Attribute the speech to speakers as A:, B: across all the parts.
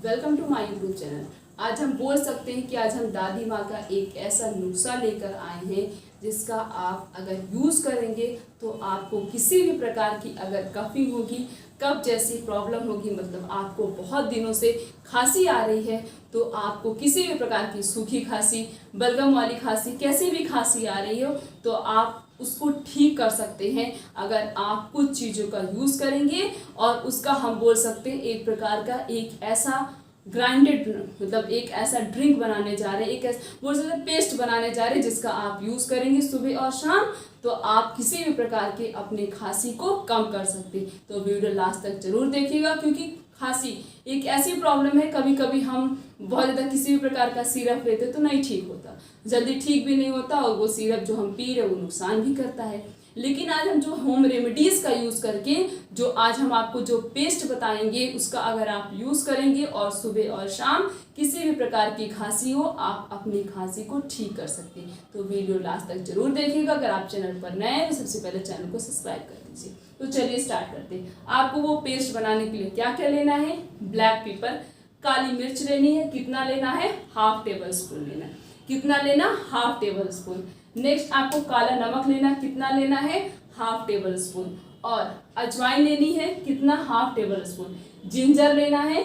A: Welcome to my YouTube channel. आज हम बोल सकते हैं कि आज हम दादी माँ का एक ऐसा नुस्खा लेकर आए हैं जिसका आप अगर यूज़ करेंगे तो आपको किसी भी प्रकार की अगर कफिंग होगी, कफ जैसी प्रॉब्लम होगी, मतलब आपको बहुत दिनों से खांसी आ रही है तो आपको किसी भी प्रकार की सूखी खांसी, बलगम वाली खांसी, कैसी भी खांसी आ रही हो तो आप उसको ठीक कर सकते हैं अगर आप कुछ चीज़ों का यूज़ करेंगे। और उसका हम बोल सकते हैं एक प्रकार का एक ऐसा ग्राइंडेड, मतलब एक ऐसा ड्रिंक बनाने जा रहे हैं, एक ऐसा बोल सकते हैं पेस्ट बनाने जा रहे हैं जिसका आप यूज़ करेंगे सुबह और शाम तो आप किसी भी प्रकार के अपने खांसी को कम कर सकते हैं। तो वीडियो लास्ट तक जरूर देखिएगा क्योंकि खांसी एक ऐसी प्रॉब्लम है, कभी कभी हम बहुत ज़्यादा किसी भी प्रकार का सिरप लेते तो नहीं ठीक होता, जल्दी ठीक भी नहीं होता और वो सिरप जो हम पी रहे वो नुकसान भी करता है। लेकिन आज हम जो होम रेमेडीज़ का यूज़ करके जो आज हम आपको जो पेस्ट बताएंगे उसका अगर आप यूज़ करेंगे और सुबह और शाम किसी भी प्रकार की खांसी हो आप अपनी खांसी को ठीक कर सकते हैं। तो वीडियो लास्ट तक जरूर देखिएगा। अगर आप चैनल पर नए हैं तो सबसे पहले चैनल को सब्सक्राइब कर दीजिए। तो चलिए स्टार्ट करते हैं। आपको वो पेस्ट बनाने के लिए क्या क्या लेना है? ब्लैक पेपर, काली मिर्च लेनी है। कितना लेना है? हाफ टेबल स्पून लेना है। कितना लेना? Half table spoon. नेक्स्ट आपको काला नमक लेना, कितना लेना है? Half table spoon. और अजवाइन लेनी है, कितना? Half table spoon. जिंजर लेना है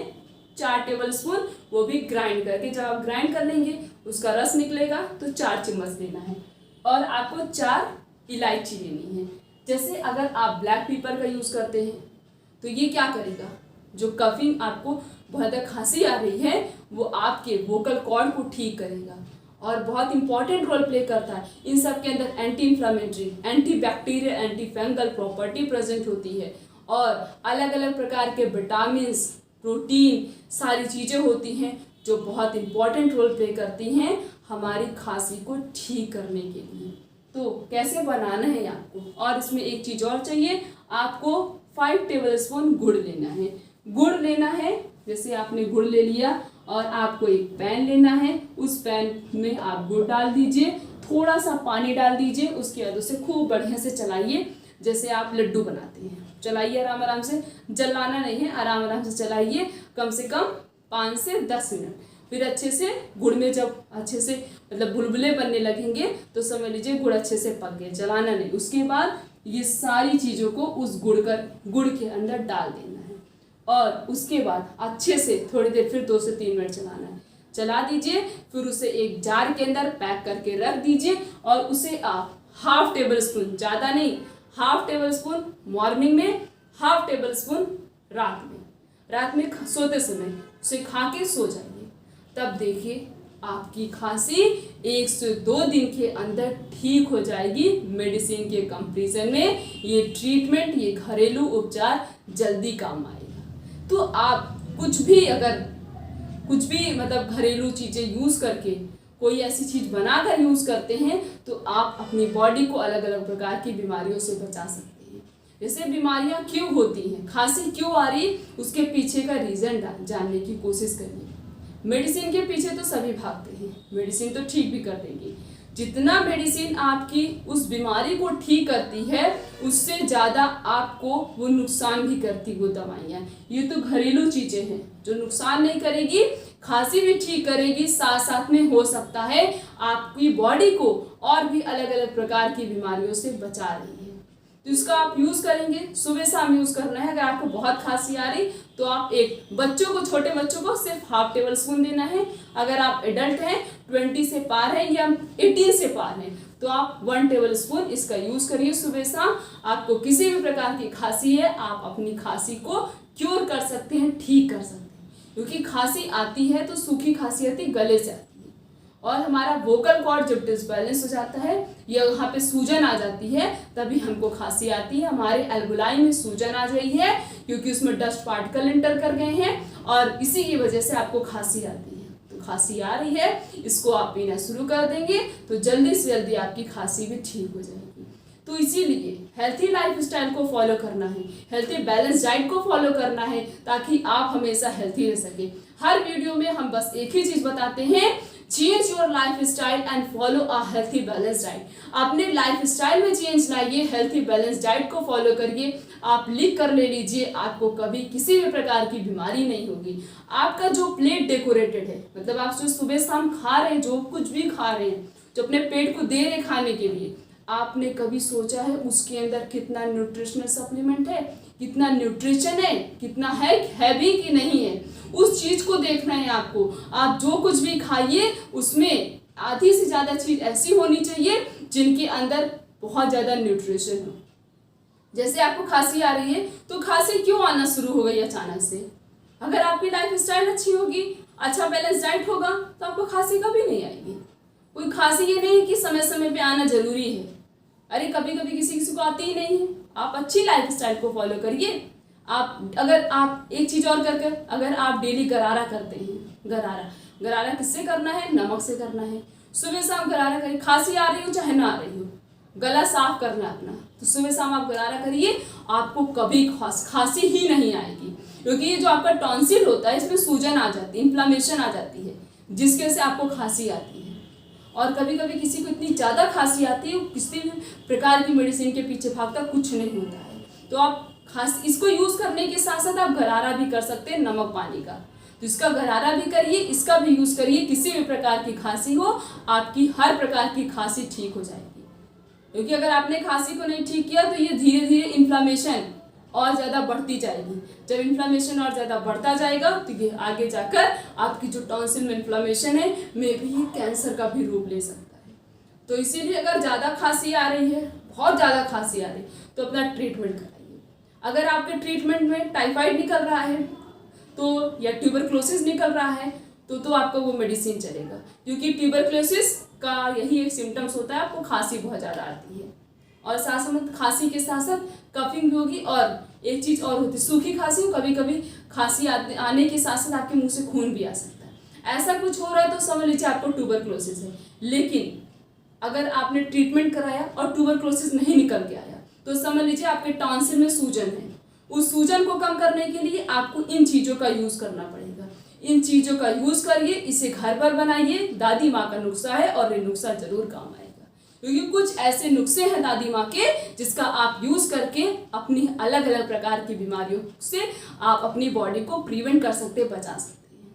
A: 4 टेबल स्पून, वो भी ग्राइंड करके, जब आप ग्राइंड कर लेंगे उसका रस निकलेगा तो 4 चम्मच लेना है। और आपको 4 इलायची लेनी है। जैसे अगर आप ब्लैक पेपर का यूज़ करते हैं तो ये क्या करेगा, जो कफिंग आपको बहुत ज़्यादा खांसी आ रही है वो आपके वोकल कॉर्ड को ठीक करेगा और बहुत इंपॉर्टेंट रोल प्ले करता है। इन सब के अंदर anti inflammatory, anti bacterial, anti fungal property present होती है और अलग अलग प्रकार के विटामिन्स, प्रोटीन, सारी चीज़ें होती हैं जो बहुत इंपॉर्टेंट रोल प्ले करती हैं हमारी खांसी को ठीक करने के लिए। तो कैसे बनाना है आपको, और इसमें एक चीज़ और चाहिए, आपको 5 टेबल स्पून गुड़ लेना है। गुड़ लेना है, जैसे आपने गुड़ ले लिया और आपको एक पैन लेना है, उस पैन में आप गुड़ डाल दीजिए, थोड़ा सा पानी डाल दीजिए, उसके बाद उसे खूब बढ़िया से चलाइए जैसे आप लड्डू बनाते हैं। चलाइए आराम आराम से, जलाना नहीं है, आराम आराम से चलाइए कम से कम 5 से 10 मिनट। फिर अच्छे से गुड़ में जब अच्छे से मतलब बुलबुले बनने लगेंगे तो समझ लीजिए गुड़ अच्छे से पक गए, जलाना नहीं। उसके बाद ये सारी चीज़ों को उस गुड़ के अंदर डाल देना है और उसके बाद अच्छे से थोड़ी देर फिर 2 से 3 मिनट चलाना है। चला दीजिए, फिर उसे एक जार के अंदर पैक करके रख दीजिए और उसे आप हाफ टेबल स्पून, ज़्यादा नहीं, हाफ टेबल स्पून मॉर्निंग में, हाफ टेबल स्पून रात में सोते समय उसे खा के सो जाइए। तब देखिए आपकी खांसी 1 से 2 दिन के अंदर ठीक हो जाएगी। मेडिसिन के कंपैरिजन में ये ट्रीटमेंट, ये घरेलू उपचार जल्दी काम आएगा। तो आप कुछ भी मतलब घरेलू चीज़ें यूज़ करके कोई ऐसी चीज़ बनाकर यूज़ करते हैं तो आप अपनी बॉडी को अलग अलग प्रकार की बीमारियों से बचा सकते हैं। जैसे बीमारियां क्यों होती हैं, खांसी क्यों आ रही, उसके पीछे का रीज़न जानने की कोशिश करिए। मेडिसिन के पीछे तो सभी भागते हैं, मेडिसिन तो ठीक भी कर देंगी, जितना मेडिसिन आपकी उस बीमारी को ठीक करती है उससे ज़्यादा आपको वो नुकसान भी करती वो दवाइयाँ। ये तो घरेलू चीज़ें हैं जो नुकसान नहीं करेगी, खांसी भी ठीक करेगी, साथ साथ में हो सकता है आपकी बॉडी को और भी अलग अलग प्रकार की बीमारियों से बचा रही है। तो इसका आप यूज़ करेंगे, सुबह शाम यूज़ करना है। अगर आपको बहुत खांसी आ रही तो आप छोटे बच्चों को सिर्फ हाफ टेबल स्पून देना है। अगर आप एडल्ट हैं, 20 से पार हैं या 18 से पार हैं तो आप 1 टेबल स्पून इसका यूज़ करिए सुबह शाम। आपको किसी भी प्रकार की खांसी है आप अपनी खांसी को क्योर कर सकते हैं, ठीक कर सकते हैं। क्योंकि खांसी आती है तो सूखी खांसी आती गले से आती है और हमारा वोकल कॉर्ड जब डिसबैलेंस हो जाता है या वहाँ पे सूजन आ जाती है तभी हमको खांसी आती है। हमारे एल्वुलाई में सूजन आ गई है क्योंकि उसमें डस्ट पार्टिकल एंटर कर गए हैं और इसी की वजह से आपको खांसी आती है। तो खांसी आ रही है, इसको आप पीना शुरू कर देंगे तो जल्दी से जल्दी आपकी खांसी भी ठीक हो जाएगी। तो इसीलिए हेल्थी लाइफ स्टाइल को फॉलो करना है, हेल्थी बैलेंस डाइट को फॉलो करना है, ताकि आप हमेशा हेल्थी रह सके। हर वीडियो में हम बस एक ही चीज बताते हैं, change your life style and follow a healthy balance diet. अपने लाइफ स्टाइल में चेंज लाइए, हेल्थी बैलेंस डाइट को फॉलो करिए। आप लिख कर ले लीजिए, आपको कभी किसी भी प्रकार की बीमारी नहीं होगी। आपका जो प्लेट डेकोरेटेड है, मतलब आप जो सुबह शाम खा रहे हैं, जो कुछ भी खा रहे हैं, जो अपने पेट को दे रहे खाने के लिए, आपने कभी सोचा है उसके अंदर कितना न्यूट्रिशनल सप्लीमेंट है, कितना न्यूट्रिशन है, कितना है भी कि नहीं है? उस चीज को देखना है आपको। आप जो कुछ भी खाइए उसमें आधी से ज्यादा चीज ऐसी होनी चाहिए जिनके अंदर बहुत ज्यादा न्यूट्रिशन हो। जैसे आपको खांसी आ रही है, तो खांसी क्यों आना शुरू हो गई अचानक से? अगर आपकी लाइफ स्टाइल अच्छी होगी, अच्छा बैलेंस डाइट होगा, तो आपको खांसी कभी नहीं आएगी। कोई खांसी ये नहीं है कि समय समय पे आना जरूरी है। अरे कभी कभी किसी किसी को आती ही नहीं है। आप अच्छी लाइफ स्टाइल को फॉलो करिए। अगर आप एक चीज और करके, अगर आप डेली गरारा करते हैं, गरारा किससे करना है? नमक से करना है। सुबह शाम गरारा करिए, खांसी आ रही हो चाहे ना आ रही हो, गला साफ करना अपना, तो सुबह शाम आप गरारा करिए, आपको कभी खांसी ही नहीं आएगी। क्योंकि ये जो आपका टॉन्सिल होता है, इसमें सूजन आ जाती है, इन्फ्लामेशन आ जाती है, जिसकी वजह से आपको खांसी आती है। और कभी कभी किसी को इतनी ज़्यादा खांसी आती है, किसी भी प्रकार की मेडिसिन के पीछे भागता, कुछ नहीं होता है। तो आप खांसी इसको यूज़ करने के साथ साथ आप गरारा भी कर सकते हैं नमक पानी का। तो इसका गरारा भी करिए, इसका भी यूज़ करिए। किसी भी प्रकार की खांसी हो, आपकी हर प्रकार की खांसी ठीक हो जाएगी। क्योंकि अगर आपने खांसी को नहीं ठीक किया तो ये धीरे धीरे इन्फ्लामेशन और ज़्यादा बढ़ती जाएगी। जब इन्फ्लामेशन और ज़्यादा बढ़ता जाएगा तो ये आगे जाकर आपकी जो टॉन्सिल में इन्फ्लामेशन है, में भी ये कैंसर का भी रूप ले सकता है। तो इसीलिए अगर ज़्यादा खांसी आ रही है, बहुत ज़्यादा खांसी आ रही है, तो अपना ट्रीटमेंट कराइए। अगर आपके ट्रीटमेंट में टाइफाइड निकल रहा है तो, या ट्यूबरक्लोसिस निकल रहा है तो आपका वो मेडिसिन चलेगा। क्योंकि ट्यूबरक्लोसिस का यही एक सिम्टम्स होता है, आपको खांसी बहुत ज़्यादा आती है, और साथ साथ खांसी के साथ साथ कफिंग भी होगी। और एक चीज़ और होती है, सूखी खांसी, कभी कभी खांसी आने के साथ साथ आपके मुंह से खून भी आ सकता है। ऐसा कुछ हो रहा है तो समझ लीजिए आपको ट्यूबरक्लोसिस है। लेकिन अगर आपने ट्रीटमेंट कराया और ट्यूबरक्लोसिस नहीं निकल के आया, तो समझ लीजिए आपके टॉन्सिल में सूजन है। उस सूजन को कम करने के लिए आपको इन चीज़ों का यूज़ करना पड़ेगा। इन चीज़ों का यूज़ करिए, इसे घर पर बनाइए। दादी माँ का नुस्खा है और ये नुस्खा जरूर काम आएगा। क्योंकि कुछ ऐसे नुस्खे हैं दादी माँ के, जिसका आप यूज़ करके अपनी अलग अलग प्रकार की बीमारियों से आप अपनी बॉडी को प्रिवेंट कर सकते, बचा सकते हैं।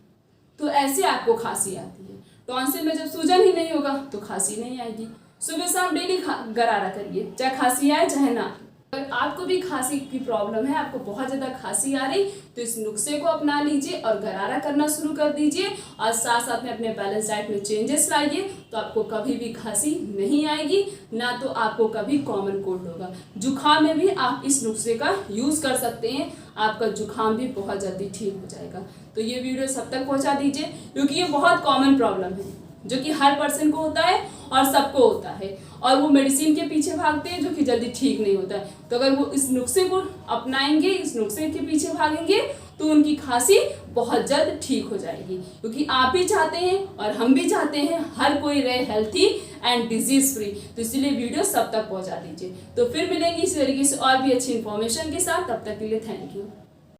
A: तो ऐसे आपको खांसी आती है। टॉन्सिल में जब सूजन ही नहीं होगा तो खांसी नहीं आएगी। सुबह शाम डेली गरारा करिए, चाहे खांसी आए चाहे ना। अगर आपको भी खांसी की प्रॉब्लम है, आपको बहुत ज़्यादा खांसी आ रही, तो इस नुस्खे को अपना लीजिए और गरारा करना शुरू कर दीजिए। और साथ साथ में अपने बैलेंस डाइट में चेंजेस लाइए, तो आपको कभी भी खांसी नहीं आएगी, ना तो आपको कभी कॉमन कोल्ड होगा। जुकाम में भी आप इस नुस्खे का यूज़ कर सकते हैं, आपका जुकाम भी बहुत जल्दी ठीक हो जाएगा। तो ये वीडियो सब तक पहुँचा दीजिए, क्योंकि ये बहुत कॉमन प्रॉब्लम है, जो कि हर पर्सन को होता है और सबको होता है, और वो मेडिसिन के पीछे भागते हैं, जो कि जल्दी ठीक नहीं होता है। तो अगर वो इस नुस्खे को अपनाएंगे, इस नुस्खे के पीछे भागेंगे, तो उनकी खांसी बहुत जल्द ठीक हो जाएगी। क्योंकि आप भी चाहते हैं और हम भी चाहते हैं हर कोई रहे हेल्थी एंड डिजीज फ्री। तो इसलिए वीडियो सब तक पहुंचा दीजिए। तो फिर मिलेंगे इसी तरीके से और भी अच्छी इन्फॉर्मेशन के साथ। तब तक के लिए थैंक यू।